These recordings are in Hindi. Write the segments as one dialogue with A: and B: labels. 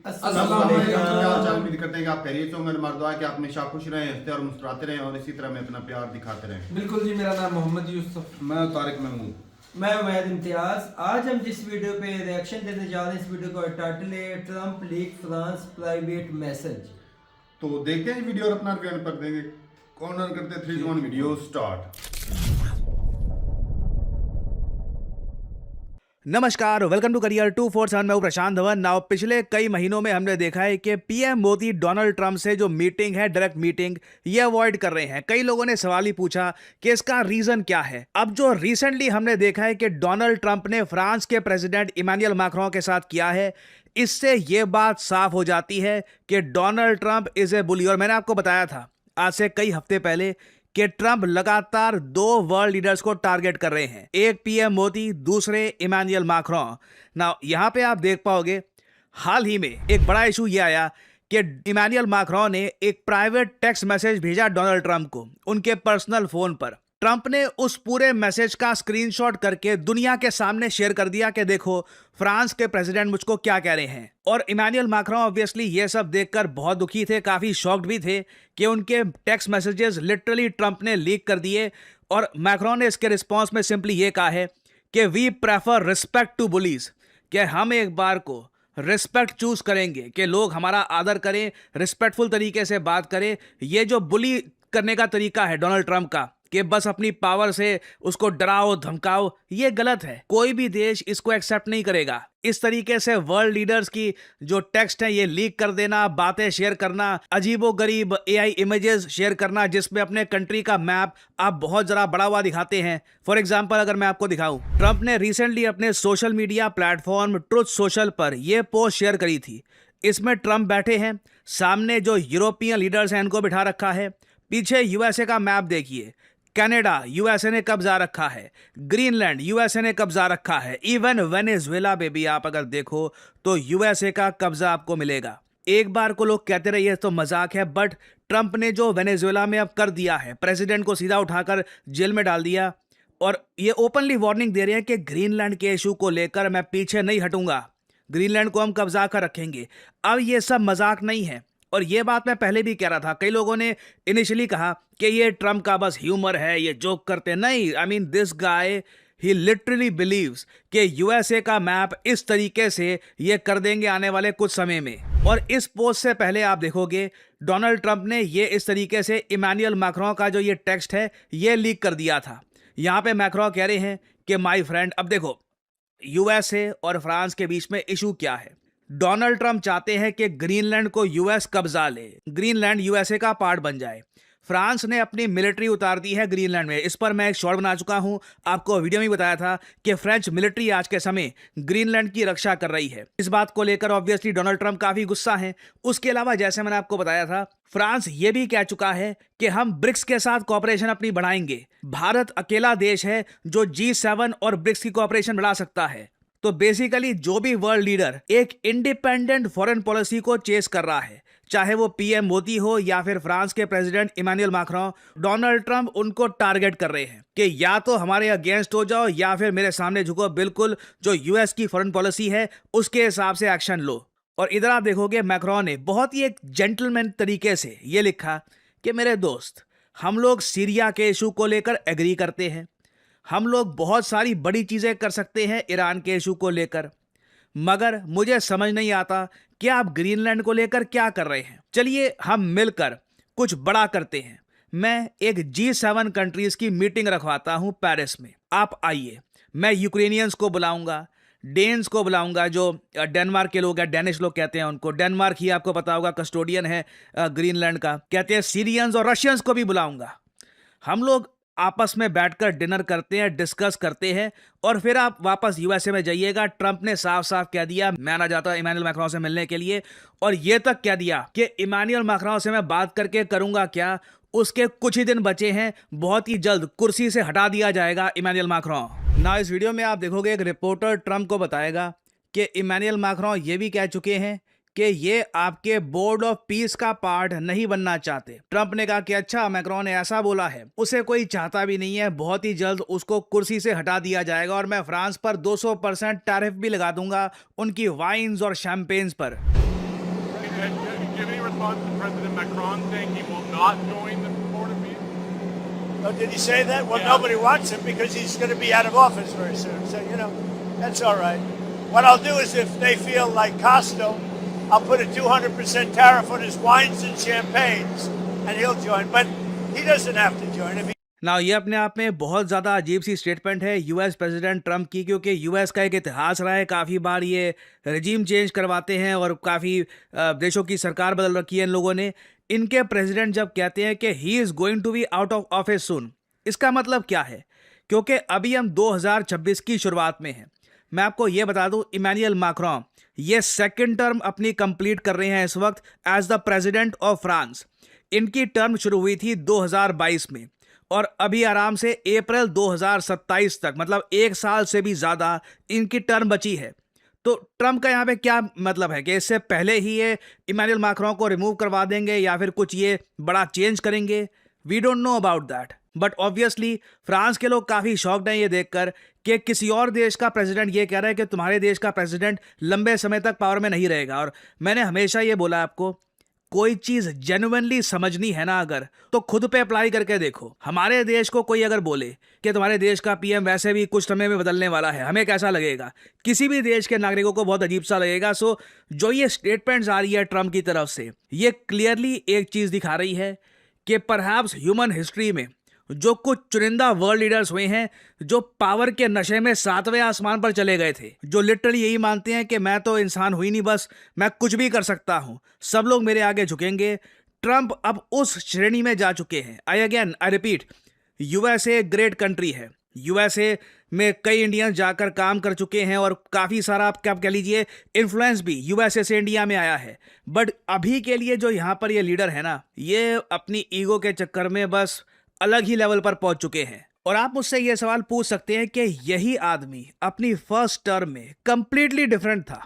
A: अस्सलाम वालेकुम। क्या हाल चाल? उम्मीद करते हैं कि आप खैरियत से होंगे। हमारा दुआ है कि आप हमेशा खुश रहें, हंसते और मुस्कुराते रहें और इसी तरह में अपना प्यार दिखाते रहें।
B: बिल्कुल जी, मेरा नाम मोहम्मद यूसुफ।
A: मैं तारिक महमूद।
C: मैं उमैद इम्तियाज। आज हम जिस वीडियो पे रिएक्शन देने जा रहे हैं, इस वीडियो का टाइटल है Trump leak France private message.
A: तो देखते हैं वीडियो और अपना रिव्यू कर देंगे। कॉर्नर करते हैं 3 2 1 वीडियो स्टार्ट।
D: नमस्कार, वेलकम टू करियर 247। मैं हूं प्रशांत धवन। नाउ पिछले कई महीनों में हमने देखा है कि पीएम मोदी डोनाल्ड ट्रंप से जो मीटिंग है, डायरेक्ट मीटिंग, ये अवॉइड कर रहे हैं। कई लोगों ने सवाल ही पूछा कि इसका रीजन क्या है। अब जो रिसेंटली हमने देखा है कि डोनाल्ड ट्रंप ने फ्रांस के प्रेसिडेंट इमैनुअल मैक्रों के साथ किया है, इससे ये बात साफ हो जाती है कि डोनाल्ड ट्रंप इज ए बुली। और मैंने आपको बताया था आज से कई हफ्ते पहले कि ट्रंप लगातार 2 वर्ल्ड लीडर्स को टारगेट कर रहे हैं, एक पीएम मोदी, दूसरे इमैनुअल मैक्रों। ना यहां पे आप देख पाओगे हाल ही में एक बड़ा इशू ये आया कि इमैनुअल मैक्रों ने एक प्राइवेट टेक्स्ट मैसेज भेजा डोनाल्ड ट्रंप को उनके पर्सनल फोन पर। ट्रंप ने उस पूरे मैसेज का स्क्रीनशॉट करके दुनिया के सामने शेयर कर दिया कि देखो फ्रांस के प्रेसिडेंट मुझको क्या कह रहे हैं। और इमैनुअल मैक्रों ऑब्वियसली ये सब देखकर बहुत दुखी थे, काफी शॉक्ड भी थे कि उनके टेक्स्ट मैसेजेस लिटरली ट्रंप ने लीक कर दिए। और मैक्रों ने इसके रिस्पॉन्स में सिंपली ये कहा है कि we prefer respect to bullies, कि हम एक बार को रिस्पेक्ट चूज करेंगे कि लोग हमारा आदर करें, रिस्पेक्टफुल तरीके से बात करें। ये जो बुली करने का तरीका है डोनाल्ड ट्रंप का कि बस अपनी पावर से उसको डराओ धमकाओ, ये गलत है। कोई भी देश इसको एक्सेप्ट नहीं करेगा। इस तरीके से वर्ल्ड लीडर्स की जो टेक्स्ट है ये लीक कर देना, बातें शेयर करना, अजीबोगरीब एआई इमेजेस शेयर करना जिसमें अपने कंट्री का मैप आप बहुत जरा बड़ा हुआ दिखाते हैं। फॉर एग्जांपल अगर मैं आपको दिखाऊं, ट्रंप ने रिसेंटली अपने social media platform truth social पर यह पोस्ट शेयर करी थी। इसमें ट्रंप बैठे हैं, सामने जो यूरोपियन लीडर्स हैं इनको बिठा रखा है, पीछे यूएसए का मैप देखिए, कनाडा यूएसए ने कब्जा रखा है, ग्रीनलैंड यूएसए ने कब्जा रखा है, इवन वेनेजुएला पे भी आप अगर देखो तो यूएसए का कब्जा आपको मिलेगा। एक बार को लोग कहते रहे तो मजाक है, बट ट्रंप ने जो वेनेजुएला में अब कर दिया है, प्रेसिडेंट को सीधा उठाकर जेल में डाल दिया और ये ओपनली वार्निंग दे रहे हैं कि ग्रीनलैंड के इशू को लेकर मैं पीछे नहीं हटूंगा, ग्रीनलैंड को हम कब्जा कर रखेंगे। अब ये सब मजाक नहीं है। और ये बात मैं पहले भी कह रहा था, कई लोगों ने इनिशियली कहा कि ये ट्रंप का बस ह्यूमर है, ये जोक करते। नहीं, I mean this guy he literally believes कि यूएसए का मैप इस तरीके से ये कर देंगे आने वाले कुछ समय में। और इस पोस्ट से पहले आप देखोगे डोनाल्ड ट्रंप ने ये इस तरीके से इमैनुअल मैक्रों का जो ये टेक्स्ट है ये लीक कर दिया था। यहां पे मैक्रों कह रहे हैं कि माय फ्रेंड, अब देखो यूएसए और फ्रांस के बीच में इशू क्या है। डोनाल्ड ट्रंप चाहते हैं कि ग्रीनलैंड को यूएस कब्जा ले, ग्रीनलैंड यूएसए का पार्ट बन जाए। फ्रांस ने अपनी मिलिट्री उतार दी है ग्रीनलैंड में। इस पर मैं एक शॉर्ट बना चुका हूं, आपको वीडियो में बताया था कि फ्रेंच मिलिट्री आज के समय ग्रीनलैंड की रक्षा कर रही है। इस बात को लेकर ऑब्वियसली डोनाल्ड ट्रंप काफी गुस्सा हैं। उसके अलावा जैसे मैंने आपको बताया था, फ्रांस ये भी कह चुका है कि हम ब्रिक्स के साथ कॉपरेशन अपनी बढ़ाएंगे। भारत अकेला देश है जो G7 और ब्रिक्स की कॉपरेशन बढ़ा सकता है। तो बेसिकली जो भी वर्ल्ड लीडर एक इंडिपेंडेंट फॉरेन पॉलिसी को चेस कर रहा है, चाहे वो पीएम मोदी हो या फिर फ्रांस के president Emmanuel Macron, Donald Trump उनको टारगेट कर रहे हैं कि या तो हमारे अगेंस्ट हो जाओ या फिर मेरे सामने झुको, बिल्कुल जो यूएस की फॉरेन पॉलिसी है उसके हिसाब से एक्शन लो। और इधर आप देखोगे मैक्रों ने बहुत ही एक जेंटलमैन तरीके से ये लिखा कि मेरे दोस्त, हम लोग सीरिया के इशू को लेकर एग्री करते हैं, हम लोग बहुत सारी बड़ी चीजें कर सकते हैं ईरान के इशू को लेकर, मगर मुझे समझ नहीं आता कि आप ग्रीनलैंड को लेकर क्या कर रहे हैं। चलिए हम मिलकर कुछ बड़ा करते हैं। मैं एक G7 कंट्रीज की मीटिंग रखवाता हूं पेरिस में, आप आइए। मैं यूक्रेनियंस को बुलाऊंगा, डेन्स को बुलाऊंगा, जो डेनमार्क के लोग हैं, डेनिश लोग कहते हैं उनको। डेनमार्क ही आपको पता होगा कस्टोडियन है ग्रीनलैंड का। कहते हैं सीरियंस और रशियंस को भी बुलाऊंगा। हम लोग आपस में बैठकर डिनर करते हैं, डिस्कस करते हैं और फिर आप वापस यूएसए में जाइएगा। ट्रंप ने साफ साफ कह दिया मैं ना जाता इमैनुअल मैक्रों से मिलने के लिए, और ये तक कह दिया कि इमैनुअल मैक्रों से मैं बात करके करूंगा क्या, उसके कुछ ही दिन बचे हैं, बहुत ही जल्द कुर्सी से हटा दिया जाएगा इमैनुअल मैक्रों। ना इस वीडियो में आप देखोगे एक रिपोर्टर ट्रंप को बताएगा कि इमैनुअल मैक्रों ये भी कह चुके हैं कि ये आपके बोर्ड ऑफ पीस का पार्ट नहीं बनना चाहते। ट्रंप ने कहा कि अच्छा, मैक्रों ने ऐसा बोला है, उसे कोई चाहता भी नहीं है, बहुत ही जल्द उसको कुर्सी से हटा दिया जाएगा और मैं फ्रांस पर 200% टैरिफ भी लगा दूंगा उनकी वाइन्स और शैंपेन्स पर।
E: do you have any response to President Macron saying he will not join the support of peace?
F: Oh, did he say that? Well,
E: Yeah.
F: nobody wants him because he's going to be out of office very soon. So, that's all right. What I'll do is if they feel like Costo, I'll put a 200% tariff on his wines and champagnes, and he'll join. But he doesn't have to join. If he
D: ना ये अपने आप में बहुत ज़्यादा अजीब सी स्टेटमेंट है यूएस प्रेसिडेंट ट्रम्प की, क्योंकि यूएस का एक इतिहास रहा है, काफ़ी बार ये रिजीम चेंज करवाते हैं और काफ़ी देशों की सरकार बदल रखी है इन लोगों ने। इनके प्रेसिडेंट जब कहते हैं कि he is going to be out of office soon, इसका मतलब क्या है? क्योंकि अभी हम 2026 की शुरुआत में हैं। मैं आपको ये बता दूं, इमैनुअल मैक्रोन ये सेकंड टर्म अपनी कंप्लीट कर रहे हैं इस वक्त as the president of France. इनकी टर्म शुरू हुई थी 2022 में और अभी आराम से अप्रैल 2027 तक, मतलब 1 साल से भी ज़्यादा इनकी टर्म बची है। तो ट्रम्प का यहाँ पे क्या मतलब है कि इससे पहले ही ये इमैनुअल मैक्रोन को रिमूव करवा देंगे या फिर कुछ ये बड़ा चेंज करेंगे? We don't know about that, but obviously France के लोग काफ़ी शॉक्ड हैं ये देखकर कि किसी और देश का प्रेसिडेंट ये कह रहा है कि तुम्हारे देश का प्रेसिडेंट लंबे समय तक पावर में नहीं रहेगा। और मैंने हमेशा ये बोला आपको, कोई चीज़ जेन्युइनली समझनी है ना अगर, तो खुद पे अप्लाई करके देखो। हमारे देश को कोई अगर बोले कि तुम्हारे देश का पीएम वैसे भी कुछ समय में बदलने वाला है, हमें कैसा लगेगा? किसी भी देश के नागरिकों को बहुत अजीब सा लगेगा। सो जो ये स्टेटमेंट्स आ रही है ट्रम्प की तरफ से, ये क्लियरली एक चीज़ दिखा रही है कि परहैप्स ह्यूमन हिस्ट्री में जो कुछ चुनिंदा वर्ल्ड लीडर्स हुए हैं जो पावर के नशे में 7वें आसमान पर चले गए थे, जो लिटरली यही मानते हैं कि मैं तो इंसान हुई नहीं, बस मैं कुछ भी कर सकता हूं, सब लोग मेरे आगे झुकेंगे। ट्रम्प अब उस श्रेणी में जा चुके हैं। I repeat, USA great country है। यूएसए में कई इंडियंस जाकर काम कर चुके हैं और काफ़ी सारा आप क्या कह लीजिए इन्फ्लुएंस भी यूएसए से इंडिया में आया है। बट अभी के लिए जो यहाँ पर ये लीडर है ना, ये अपनी ईगो के चक्कर में बस अलग ही लेवल पर पहुंच चुके हैं। और आप मुझसे ये सवाल पूछ सकते हैं कि यही आदमी अपनी फर्स्ट टर्म में कंप्लीटली डिफरेंट था।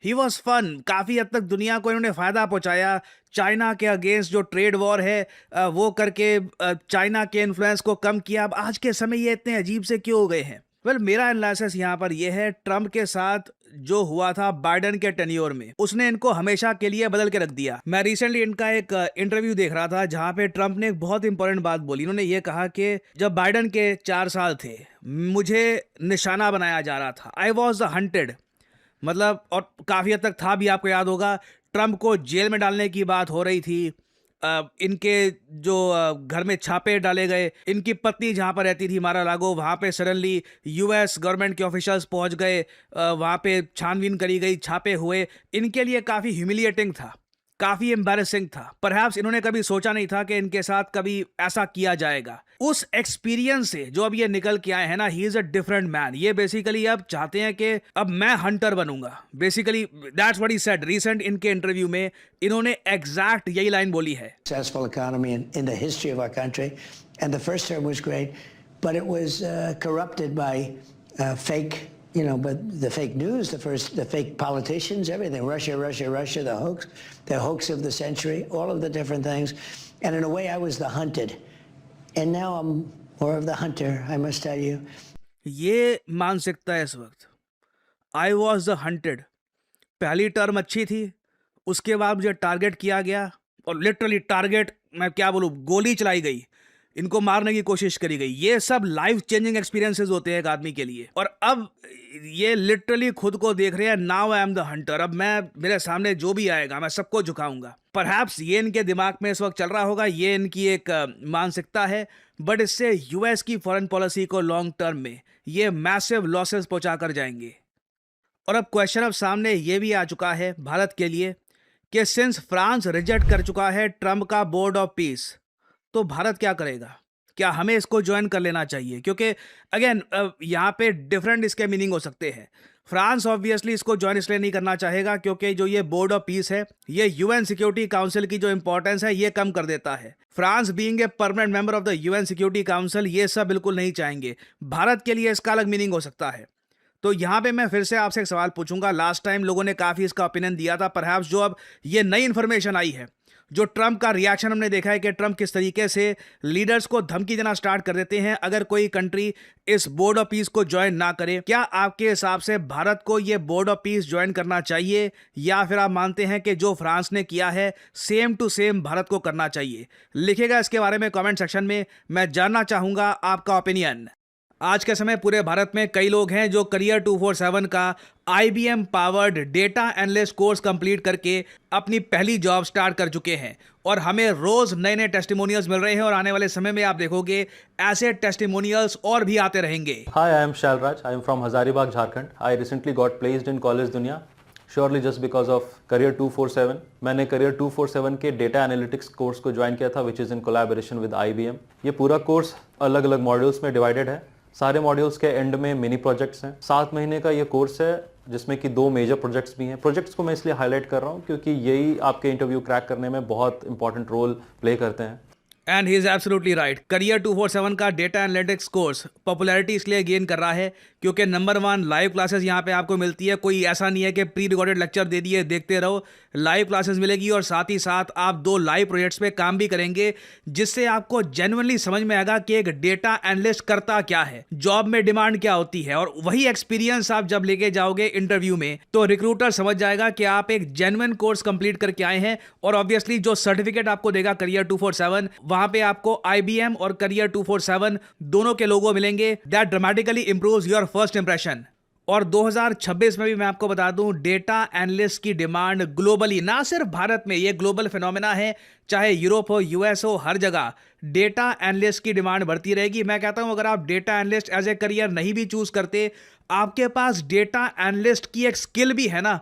D: ही वॉज फन, काफ़ी हद तक दुनिया को इन्होंने फ़ायदा पहुंचाया। चाइना के अगेंस्ट जो ट्रेड वॉर है वो करके चाइना के इन्फ्लुएंस को कम किया। अब आज के समय ये इतने अजीब से क्यों हो गए हैं? वेल, मेरा एनालिसिस यहाँ पर यह है, ट्रम्प के साथ जो हुआ था बाइडेन के टेन्योर में, उसने इनको हमेशा के लिए बदल के रख दिया। मैं रिसेंटली इनका एक इंटरव्यू देख रहा था जहां पे ट्रम्प ने एक बहुत इंपॉर्टेंट बात बोली। इन्होंने ये कहा कि जब बाइडेन के 4 साल थे, मुझे निशाना बनाया जा रहा था, आई वॉज द हंटेड, मतलब, और काफ़ी हद तक था भी। आपको याद होगा ट्रम्प को जेल में डालने की बात हो रही थी, इनके जो घर में छापे डाले गए, इनकी पत्नी जहाँ पर रहती थी मारा लागो, वहाँ पे सडनली यूएस गवर्नमेंट के ऑफिशियल्स पहुँच गए, वहाँ पे छानबीन करी गई, छापे हुए। इनके लिए काफ़ी ह्यूमिलिएटिंग था, काफ़ी एम्बैरेसिंग था। परहैप्स इन्होंने कभी सोचा नहीं था कि इनके साथ कभी ऐसा किया जाएगा। उस एक्सपीरियंस से जो अब ये निकल के आए हैं ना, he is a different man. ये बेसिकली अब चाहते हैं कि अब मैं हंटर बनूंगा, basically that's what he said. Recent इनके इंटरव्यू में इन्होंने एग्जैक्ट यही लाइन बोली है।
G: Successful economy in the history of our country, and the first term was great, but it was corrupted by fake, but the fake news, the fake politicians, everything, Russia, the hoax of the century, all of the different things, and in a way I was the hunted, and now I'm more of the hunter, I must tell you.
D: ये मानसिकता है इस वक्त। आई वॉज द हंटेड, पहली टर्म अच्छी थी, उसके बाद मुझे टारगेट किया गया और लिटरली टारगेट, मैं क्या बोलूँ, गोली चलाई गई, इनको मारने की कोशिश करी गई। ये सब लाइफ चेंजिंग एक्सपीरियंसेस होते हैं एक आदमी के लिए। और अब ये लिटरली खुद को देख रहे हैं, now I am the Hunter, अब मैं, मेरे सामने जो भी आएगा मैं सबको झुकाऊंगा। परहैप्स ये इनके दिमाग में इस वक्त चल रहा होगा, ये इनकी एक मानसिकता है। बट इससे यूएस की फॉरेन पॉलिसी को लॉन्ग टर्म में ये मैसिव लॉसेस पहुंचा कर जाएंगे। और अब क्वेश्चन अब सामने ये भी आ चुका है भारत के लिए कि सिंस फ्रांस रिजेक्ट कर चुका है ट्रम्प का बोर्ड ऑफ पीस, तो भारत क्या करेगा? क्या हमें इसको ज्वाइन कर लेना चाहिए? क्योंकि अगेन यहाँ पे डिफरेंट इसके मीनिंग हो सकते हैं। फ्रांस ऑब्वियसली इसको ज्वाइन इसलिए नहीं करना चाहेगा क्योंकि जो ये बोर्ड ऑफ पीस है, ये यूएन सिक्योरिटी काउंसिल की जो इंपॉर्टेंस है ये कम कर देता है। France being a permanent member of the UN security council, ये सब बिल्कुल नहीं चाहेंगे। भारत के लिए इसका अलग मीनिंग हो सकता है। तो यहाँ पे मैं फिर से आपसे एक सवाल पूछूंगा। लास्ट टाइम लोगों ने काफ़ी इसका ओपिनियन दिया था, परहैप्स जो अब ये नई इन्फॉर्मेशन आई है, जो ट्रंप का रिएक्शन हमने देखा है कि ट्रंप किस तरीके से लीडर्स को धमकी देना स्टार्ट कर देते हैं अगर कोई कंट्री इस बोर्ड ऑफ पीस को ज्वाइन ना करे। क्या आपके हिसाब से भारत को यह बोर्ड ऑफ पीस ज्वाइन करना चाहिए, या फिर आप मानते हैं कि जो फ्रांस ने किया है सेम टू सेम भारत को करना चाहिए? लिखिएगा इसके बारे में कमेंट सेक्शन में, मैं जानना चाहूंगा आपका ओपिनियन। आज के समय पूरे भारत में कई लोग हैं जो करियर 247 का IBM powered data analyst course complete करके अपनी पहली जॉब स्टार्ट कर चुके हैं और हमें रोज नए नए टेस्टिमोनियल्स मिल रहे हैं और आने वाले समय में आप देखोगे ऐसे टेस्टिमोनियल्स और भी आते रहेंगे।
H: Hi, I am Shalraj. I am from Hazaribagh, Jharkhand. I recently got placed in College Dunya, surely just because of Career 247. मैंने Career 247 के Data Analytics कोर्स को ज्वाइन किया था, which is in collaboration with IBM. ये पूरा कोर्स अलग अलग मॉड्यूल्स में डिवाइडेड है। सारे मॉड्यूल्स के एंड में मिनी प्रोजेक्ट्स हैं। 7 महीने का ये कोर्स है जिसमें कि 2 मेजर प्रोजेक्ट्स भी हैं। प्रोजेक्ट्स को मैं इसलिए हाईलाइट कर रहा हूँ क्योंकि यही आपके इंटरव्यू क्रैक करने में बहुत इंपॉर्टेंट रोल प्ले करते हैं।
D: And he is absolutely right. Career 247 का डेटा एनालिटिक्स कोर्स पॉपुलैरिटी इसलिए गेन कर रहा है क्योंकि नंबर 1 लाइव क्लासेस यहाँ पे आपको मिलती है। कोई ऐसा नहीं है कि प्री रिकॉर्डेड लेक्चर दे दिए देखते रहो, लाइव क्लासेस मिलेगी और साथ ही साथ आप 2 लाइव प्रोजेक्ट्स पे काम भी करेंगे जिससे आपको जेन्युइनली समझ में आएगा कि एक डेटा एनालिस्ट करता क्या है, जॉब में डिमांड क्या होती है, और वही एक्सपीरियंस आप जब लेके जाओगे इंटरव्यू में तो रिक्रूटर समझ जाएगा कि आप एक जेन्युइन कोर्स कंप्लीट करके आए हैं। और ऑब्वियसली जो सर्टिफिकेट आपको देगा करियर 247, वहां पे आपको IBM और करियर 247 दोनों के लोगो मिलेंगे। That dramatically improves your first impression. और 2026 में भी मैं आपको बता दूं, डेटा एनालिस्ट की डिमांड ग्लोबली, ना सिर्फ भारत में, ये ग्लोबल फिनोमेना है, चाहे यूरोप हो, US हो, हर जगह डेटा एनालिस्ट की डिमांड बढ़ती रहेगी। मैं कहता हूं अगर आप data analyst as a career नहीं भी चूज करते, आपके पास डेटा एनालिस्ट की एक स्किल भी है ना,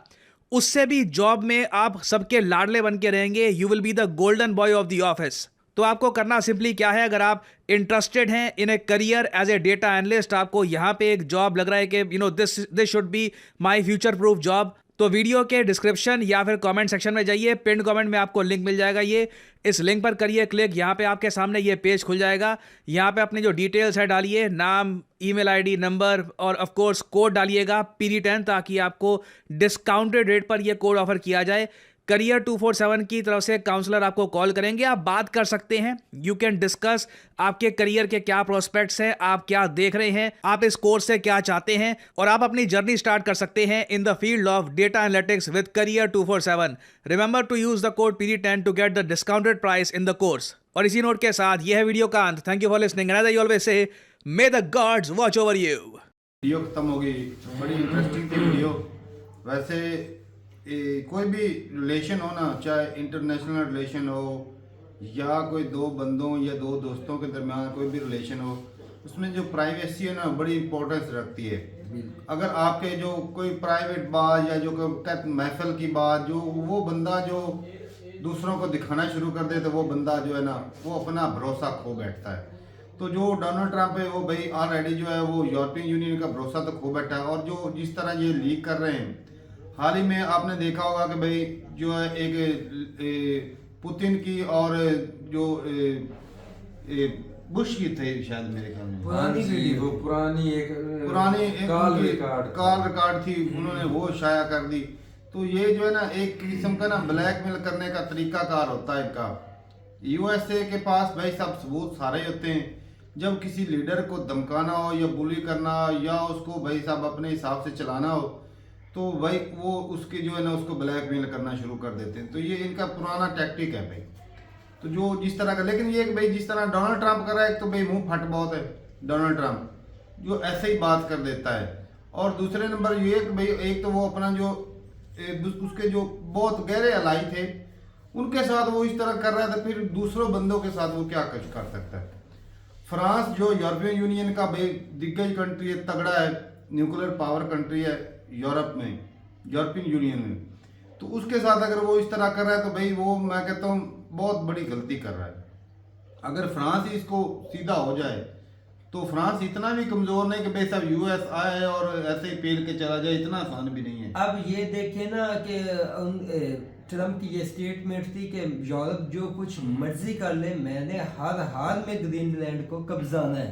D: उससे भी जॉब में आप सबके लाडले बन के रहेंगे। You will be the golden boy of the office. तो आपको करना सिंपली क्या है, अगर आप इंटरेस्टेड हैं in a career as a data analyst, आपको यहाँ पे एक जॉब लग रहा है कि this should be my future proof job, तो वीडियो के डिस्क्रिप्शन या फिर कमेंट सेक्शन में जाइए, पिन कमेंट में आपको लिंक मिल जाएगा। ये इस लिंक पर करिए क्लिक, यहाँ पे आपके सामने ये पेज खुल जाएगा। यहाँ पे अपने जो डिटेल्स है डालिए, नाम, ईमेल आईडी, नंबर और ऑफ कोर्स कोड डालिएगा PD10, ताकि आपको डिस्काउंटेड रेट पर ये कोड ऑफर किया जाए। करियर 247 की तरफ से काउंसलर आपको कॉल करेंगे, आप बात कर सकते हैं। यू कैन डिस्कस आपके करियर के क्या प्रोस्पेक्ट्स हैं, आप क्या देख रहे हैं, आप इस कोर्स से क्या चाहते हैं, और आप अपनी जर्नी स्टार्ट कर सकते हैं in the field of data analytics with career 247। Remember to use the code PD10 to get the discounted price in the course. और इसी नोट के साथ यह है वीडियो का अंत। Thank you for listening and I always say, may the gods watch over you.
A: Video खत्म हो गई, बड़ी इंटरेस्टिंग थी वीडियो। वैसे कोई भी रिलेशन हो ना, चाहे इंटरनेशनल रिलेशन हो या कोई 2 बंदों या 2 दोस्तों के दरमियान कोई भी रिलेशन हो, उसमें जो प्राइवेसी है ना बड़ी इंपॉर्टेंस रखती है। अगर आपके जो कोई प्राइवेट बात या जो महफिल की बात जो वो बंदा जो दूसरों को दिखाना शुरू कर दे, तो वो बंदा जो है ना वो अपना भरोसा खो बैठता है। तो जो डोनाल्ड ट्रंप है वो भाई ऑलरेडी जो है वो यूरोपियन यूनियन का भरोसा तो खो बैठा है। और जो जिस तरह ये लीक कर रहे हैं, हाल ही में आपने देखा होगा कि भाई जो है एक पुतिन की और जो बुश की थे शायद मेरे ख्याल में,
B: पुरानी एक
A: कॉल रिकॉर्ड थी, उन्होंने वो शाया कर दी। तो ये जो है ना एक किस्म का ना ब्लैकमेल करने का तरीकाकार होता है इनका। USA के पास भाई सब सबूत सारे होते हैं। जब किसी लीडर को धमकाना हो या बुली करना या उसको भाई साहब अपने हिसाब से चलाना हो, तो भाई वो उसके जो है ना उसको ब्लैकमेल करना शुरू कर देते हैं। तो ये इनका पुराना टैक्टिक है भाई। तो जो जिस तरह का, लेकिन ये भाई जिस तरह डोनाल्ड ट्रंप कर रहा है, एक तो भाई मुंह फट बहुत है डोनाल्ड ट्रंप, जो ऐसे ही बात कर देता है। और दूसरे नंबर ये कि भाई एक तो वो अपना जो उसके जो बहुत गहरे अलाई थे उनके साथ वो इस तरह कर रहा था, फिर दूसरों बंदों के साथ वो क्या कुछ कर सकता है। फ्रांस जो यूरोपियन यूनियन का भाई दिग्गज कंट्री है, तगड़ा है, न्यूक्लियर पावर कंट्री है यूरोप में, यूरोपियन यूनियन में, तो उसके साथ अगर वो इस तरह कर रहा है तो भाई वो मैं कहता हूँ बहुत बड़ी गलती कर रहा है। अगर फ्रांस ही इसको सीधा हो जाए तो फ्रांस इतना भी कमजोर नहीं कि भाई सब US आए और ऐसे ही पेल के चला जाए, इतना आसान भी नहीं है।
C: अब ये देखिए ना कि ट्रम्प की ये स्टेटमेंट थी कि यूरोप जो कुछ मर्जी कर ले, मैंने हर हाल में ग्रीनलैंड को कब्जाना है।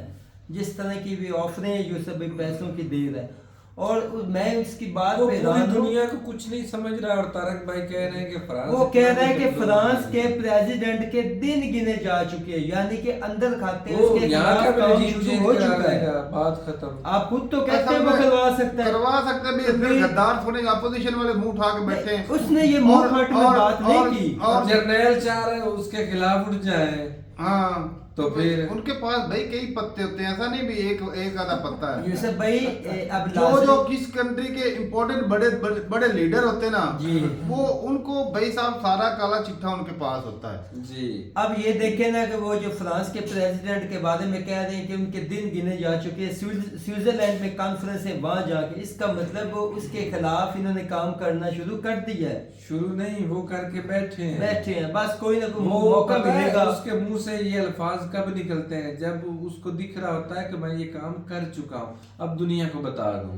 C: जिस तरह की भी ऑफरें जो सब पैसों की दे रहा है, और मैं उसकी बात
B: वो
C: पे
B: पूरी
C: हैरान हूं।
B: दुनिया को कुछ नहीं समझ रहा, और तारक भाई कह रहे हैं कि फ्रांस,
C: वो कह रहा है कि फ्रांस के प्रेसिडेंट के दिन गिने जा चुके हैं, यानी कि अंदर खाते
B: वो
C: उसके
B: यहाँ
C: खिलाफ
B: का
C: काम
B: भी regime
C: शुरू हो
B: change करा
C: चुका है।
B: देगा, बात खत्म।
C: आप खुद तो कहते हैं वो करवा सकता है,
A: करवा सकते भी, इतने गद्दार थोड़े अपोजिशन वाले मुंह उठा के बैठे हैं।
C: उसने ये मुंह फट में बात नहीं की।
A: और
B: जर्नैल चाह रहे हो उसके खिलाफ उठ जाए,
A: हाँ,
B: तो फिर
A: उनके पास भाई कई पत्ते होते हैं, ऐसा नहीं भी एक आधा पत्ता है।
C: यूसुफ भाई अब
A: जो जो किस कंट्री के इम्पोर्टेंट बड़े लीडर होते हैं ना
C: जी,
A: वो उनको भाई साहब सारा काला चिट्ठा उनके पास होता है
B: जी।
C: अब ये देखे ना कि वो जो फ्रांस के प्रेसिडेंट के बारे में कह रहे हैं कि उनके दिन गिने जा चुके हैं, स्विट्जरलैंड में कॉन्फ्रेंस है, वहां जाके, इसका मतलब वो उसके खिलाफ इन्होंने काम करना शुरू कर दिया है।
B: शुरू नहीं, वो करके बैठे हैं,
C: बस कोई ना कोई
B: वो
C: मौका
B: पता है
C: मिलेगा।
B: उसके मुंह से ये अल्फाज कब निकलते हैं, जब उसको दिख रहा होता है कि मैं ये काम कर चुका हूँ, अब दुनिया को बता दूं।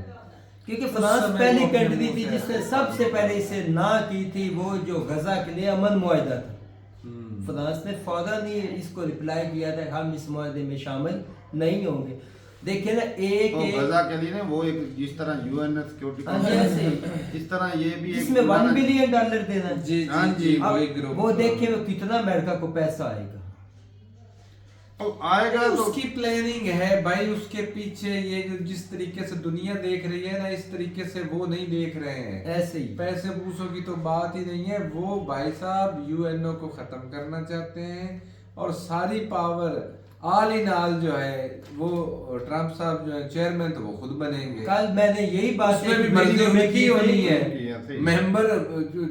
C: क्योंकि
B: उस
C: फ्रांस
B: समय
C: पहली
B: वो अपने
C: कंट्री
B: मुंह
C: थी
B: से
C: जिसने
B: ऐसे
C: सबसे पहले इसे ना की थी, वो जो गजा के लिए अमन मुआहदा था। फ्रांस ने फौरन ही इसको रिप्लाई किया था, हम इस मुआहदे में शामिल नहीं होंगे। देखिए ना, एक
A: गजा के लिए ना वो एक जिस तरह यूएन सिक्योरिटी
C: हाँ, जैसे
A: इस तरह ये भी
C: इसमें $1 बिलियन देना है।
B: जी
A: हाँ जी,
C: अब
B: वही ग्रुप।
C: वो देखिए वो कितना अमेरिका को पैसा आएगा।
A: तो आएगा तो
B: उसकी प्लानिंग है भाई, उसके पीछे ये जो जिस तरीके से दुनिया देख रही है ना, इस तरीके से वो नहीं देख रहे हैं।
C: ऐसे ही
B: पैसे पूसों की तो बात ही नहीं है, वो भाई साहब यूएनओ को खत्म करना चाहते हैं, और सारी पावर ऑल इन ऑल जो है वो ट्रम्प साहब जो है चेयरमैन, तो वो खुद बनेंगे।
C: कल मैंने यही बात
B: उसमें भी
C: एक वीडियो
B: मंजूर
C: में
B: की होनी
A: की है,
B: है,
A: सही।
B: मेंबर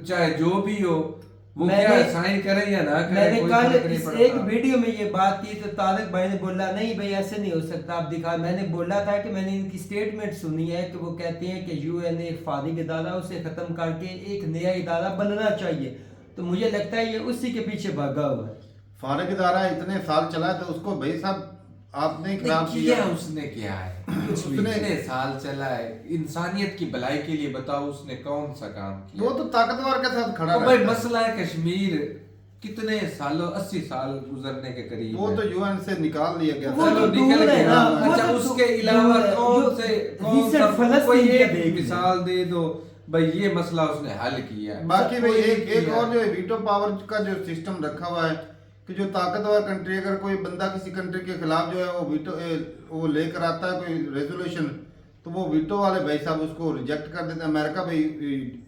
B: चाहे जो भी हो, वो
C: मैंने-
B: क्या साइन करें या ना करें,
C: मैंने
B: कोई
C: कल
B: फर्क नहीं
C: इस
B: पड़ता।
C: एक वीडियो में ये बात की तो तारक भाई ने बोला नहीं भाई ऐसे नहीं हो सकता, आप दिखा। मैंने बोला था कि मैंने इनकी स्टेटमेंट सुनी है कि वो कहते हैं कि यूएन एक फारिग इदारा, उसे खत्म करके एक नया इदारा बनना चाहिए। तो मुझे लगता है ये उसी के पीछे भागा हुआ है।
A: फारिग इदारा इतने साल चला है तो उसको भाई साहब आपने खराब
B: किया
A: किया।
B: उसने क्या है,
A: उसने-
B: इतने साल चला है, इंसानियत की भलाई के लिए बताओ उसने कौन सा काम किया।
A: वो तो ताकतवर के साथ खड़ा
B: तो भाई
A: रहता है।
B: मसला है कश्मीर, कितने सालों 80 साल गुजरने के करीब
A: वो
B: है।
A: तो यूएन से निकाल दिया गया
C: वो
A: था।
C: तो
B: निकल
C: दूर है
B: गया।
C: ना, वो
B: अच्छा
C: तो
B: उसके
C: दूर
B: अलावा
C: है।
B: कौन
C: जो
B: से
C: recent
B: कोई
C: फलस्तीन का
B: एक
C: देख लीजिए।
B: मिसाल दे दो भाई, ये मसला उसने हल किया।
A: बाकी भाई
B: कोई
A: एक
B: किया।
A: और जो वीटो पावर का जो सिस्टम रखा हुआ है कि जो ताकतवर कंट्री, अगर कोई बंदा किसी कंट्री के खिलाफ जो है वो वीटो वो लेकर आता है कोई रेजोल्यूशन, तो वो वीटो वाले भाई साहब उसको रिजेक्ट कर देते हैं। अमेरिका भाई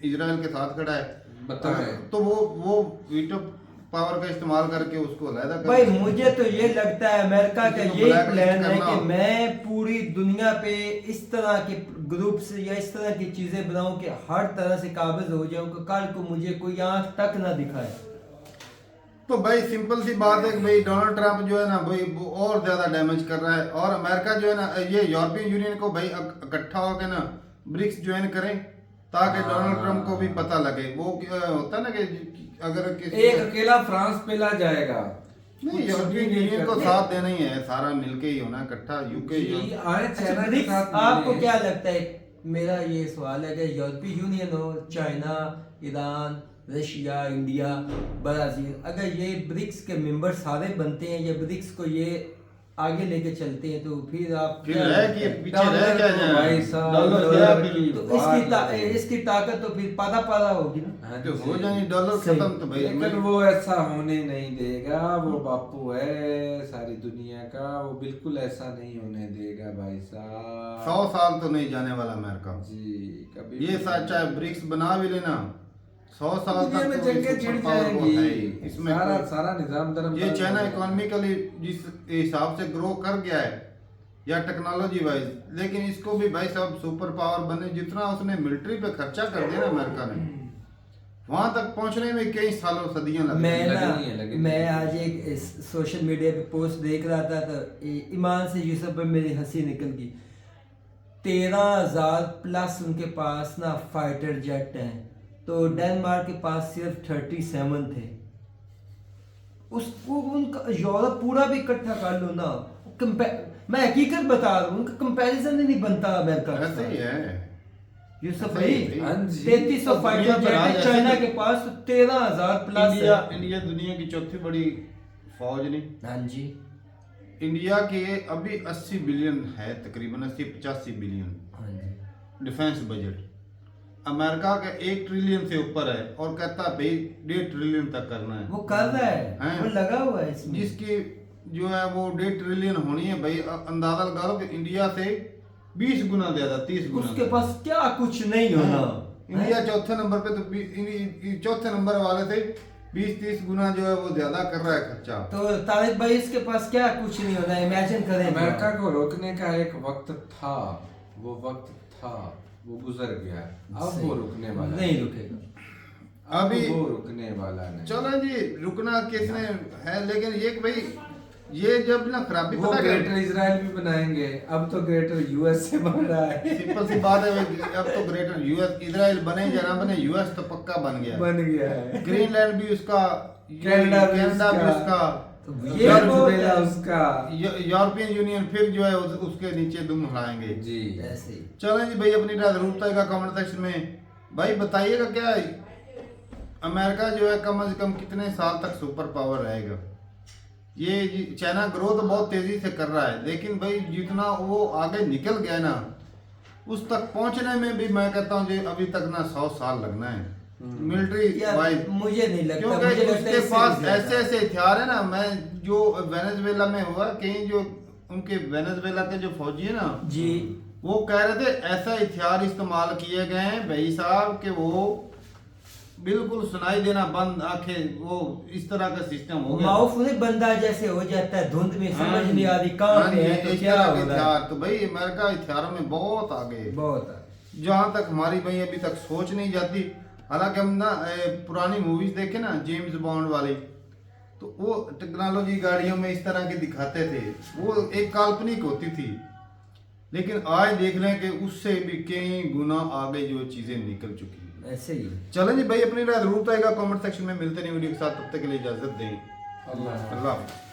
A: इजराइल के साथ खड़ा है,
B: बताएं।
A: तो वो वीटो पावर का इस्तेमाल करके उसको अलहदा कर
C: भाई
A: देते हैं।
C: मुझे तो ये लगता है अमेरिका का
A: किसी को
C: यही
A: blacklist
C: प्लान है
A: करना
C: कि
A: हो।
C: मैं पूरी दुनिया पे इस तरह के ग्रुप्स या इस तरह की चीजें बनाऊं कि हर तरह से काबिज हो जाऊं कि कल को मुझे कोई आंख तक ना दिखाए।
A: तो भाई सिंपल सी बात है कि भाई डोनाल्ड ट्रंप जो है ना भाई वो और ज्यादा डैमेज कर रहा है, और अमेरिका जो है ना ये यूरोपियन यूनियन को भाई इकट्ठा होकर ना ब्रिक्स ज्वाइन करें ताकि डोनाल्ड ट्रंप को भी पता लगे। वो होता है ना कि अगर किसी
B: एक अकेला फ्रांस पेला जाएगा,
A: नहीं, यूरोपियन यूनियन को साथ देना ही है, सारा मिलके ही होना इकट्ठा। यूके
B: ये आए
C: अच्छा,
B: चाइना के
C: ब्रिक्स,
B: साथ
C: आपको
B: मिले।
C: क्या लगता है, मेरा ये सवाल है कि यूरोपीय यूनियन हो, China, Iran, Russia, India, Brazil, अगर ये ब्रिक्स के मेंबर सारे बनते हैं, ये ब्रिक्स को ये आगे लेके चलते हैं, तो फिर आप
A: फिर
C: क्या
A: रह
C: लगता
A: कि
C: है?
A: पीछे रह क्या जाए
B: भाई साहब,
A: डॉलर
B: डॉलर
A: गया
B: की
A: फिर
C: तो
B: बात है।
C: इसकी ताकत तो फिर पादा पादा होगी ना।
B: हाँ
A: तो
B: जी।
A: हो जाए डॉलर
C: सही।
A: खत्म तो भाई
B: लेकिन वो ऐसा होने नहीं देगा, वो बापू है सारी दुनिया का, वो बिल्कुल ऐसा नहीं होने देगा भाई साहब।
A: 100 साल तो नहीं जाने वाला अमेरिका।
B: जी कभी
A: ये साथ चाहे ब्रिक्स बना भी लेना 100 साल
B: दुनिया
A: तक
B: में
A: तो
B: जंगें
A: ये
B: छिड़
A: सुपर पावर वो है ही।
B: जाएंगी,
A: इसमें
B: सारा
A: कोई-
B: सारा निजाम धर्म
A: ये चाइना इकोनॉमिकली जिस हिसाब से ग्रो कर गया है या टेक्नोलॉजी वाइज, लेकिन इसको भी भाई साहब सुपर पावर बने, जितना उसने मिलिट्री पे खर्चा कर दिया ना अमेरिका ने, वहां तक पहुंचने में कई सालों सदियां लगी।
C: मैं ना
B: लगनी है, लगनी
C: मैं
B: है।
C: आज एक सोशल मीडिया पे पोस्ट देख रहा था तो ईमान से यूसुफ पे मेरी हंसी निकल गई। 13,000 प्लस उनके पास ना फाइटर जेट हैं, तो डेनमार्क के पास सिर्फ 37 थे। उसको उनका यूरोप पूरा भी इकट्ठा कर लो ना, मैं हकीकत बता रहा हूँ, उनका कंपैरिजन ही नहीं बनता अमेरिका के
A: ऐसे ही
C: साथ।
A: है।
C: यूसुफ
A: ऐसे
C: भाई
A: ही है।
B: हाँ जी।
C: 3300 फाइटर जेट है चाइना के पास, तो 13,000 प्लस
A: इंडिया
C: है।
A: इंडिया दुनिया की चौथी बड़ी फौज नहीं।
C: हाँ जी,
A: इंडिया के अभी 80 बिलियन है, तकरीबन 80-85 बिलियन।
C: हाँ जी।
A: डिफेंस बजट अमेरिका का 1 ट्रिलियन से ऊपर है और कहता है भाई 1.5 ट्रिलियन तक करना है।
C: वो कर रहा है,
A: हैं?
C: वो लगा हुआ है इसमें।
A: जिसकी जो है वो 1.5 ट्रिलियन होनी है भाई, अंदाजा लगा लो कि इंडिया से 20 गुना ज्यादा, 30 गुना
C: उसके पास क्या कुछ नहीं होना।
A: इंडिया चौथे नंबर पे, तो चौथे नंबर वाले से 20-30 गुना जो है वो ज्यादा कर रहा है खर्चा।
C: तो तारिक भाई इसके पास क्या कुछ नहीं होना, इमेजिन करें।
B: अमेरिका को रोकने का एक वक्त था, वो वक्त था, वो गुजर गया, अब वो रुकने वाला
C: नहीं रुकेगा,
B: अब
A: अभी
B: वो रुकने वाला नहीं।
A: चलो जी, रुकना किसने है, लेकिन ये कि भाई ये जब ना खराबी
B: वो
A: पता
B: ग्रेटर
A: क्या,
B: इजराइल भी बनाएंगे, अब तो ग्रेटर यूएस से बन रहा है।
A: सिंपल सी बात है भाई, अब तो ग्रेटर यूएस, इजराइल बने या ना बने, यूएस तो पक्का बन गया।
B: बन गया है,
A: ग्रीनलैंड भी उसका,
B: कनाडा भी
A: भी उसका,
C: ये
B: वेनेजुएला उसका।
A: यूरोपियन यूनियन फिर जो है उसके नीचे दुम हिलाएंगे
B: जी
C: ऐसे ही।
A: चलें जी भाई, अपनी राय जरूर बताइएगा कमेंट सेक्शन में। भाई बताइएगा क्या अमेरिका जो है कम से कम कितने साल तक सुपर पावर रहेगा। ये चाइना ग्रोथ बहुत तेजी से कर रहा है, लेकिन भाई जितना वो आगे निकल गया ना, उस तक पहुंचने में भी मैं कहता हूँ अभी तक ना 100 साल लगना है मिलिट्री
C: यार,
A: वाइज।
C: मुझे नहीं लगता,
A: क्योंकि
C: मुझे लगता है
A: उसके
C: इससे
A: पास
C: भी ज्यादा।
A: ऐसे ऐसे हथियार है ना, मैं जो वेनेजुएला में हुआ कहीं, जो उनके वेनेजुएला के जो फौजी है ना
C: जी,
A: वो कह रहे थे ऐसा हथियार इस्तेमाल किए गए हैं भाई साहब कि वो बिल्कुल सुनाई देना बंद, आंखें, वो इस तरह का सिस्टम हो गया।
C: माउफ नहीं बंदा जैसे हो जाता है, धुंध में समझ
A: हाँ,
C: नहीं आ रही कहाँ
A: हाँ
C: पे
A: जी,
C: है तो
A: इस
C: क्या
A: तरह
C: हो
A: के
C: रहा है।
A: हथियार तो भाई अमेरिका हथियारों में बहुत आगे है,
C: बहुत है।
A: जहाँ तक हमारी भाई अभी तक सोच नहीं जाती। हालांकि हम ना पुरानी मूवीज देखे ना जेम्स बॉन्ड वाली, तो वो टेक्नोलॉजी गाड़ियों में इस तरह के दिखाते थे, वो एक काल्पनिक होती थी, लेकिन आज देख लें कि उससे भी कई गुना आगे जो चीजें निकल चुकी हैं।
C: ऐसे ही।
A: चलें जी भाई, अपनी राय जरूर बताइएगा कमेंट सेक्शन में। मिलते नहीं वीडियो के साथ, तब तक के लिए इजाजत दें।
B: अल्लाह
A: अल्लाह हाफ़िज़।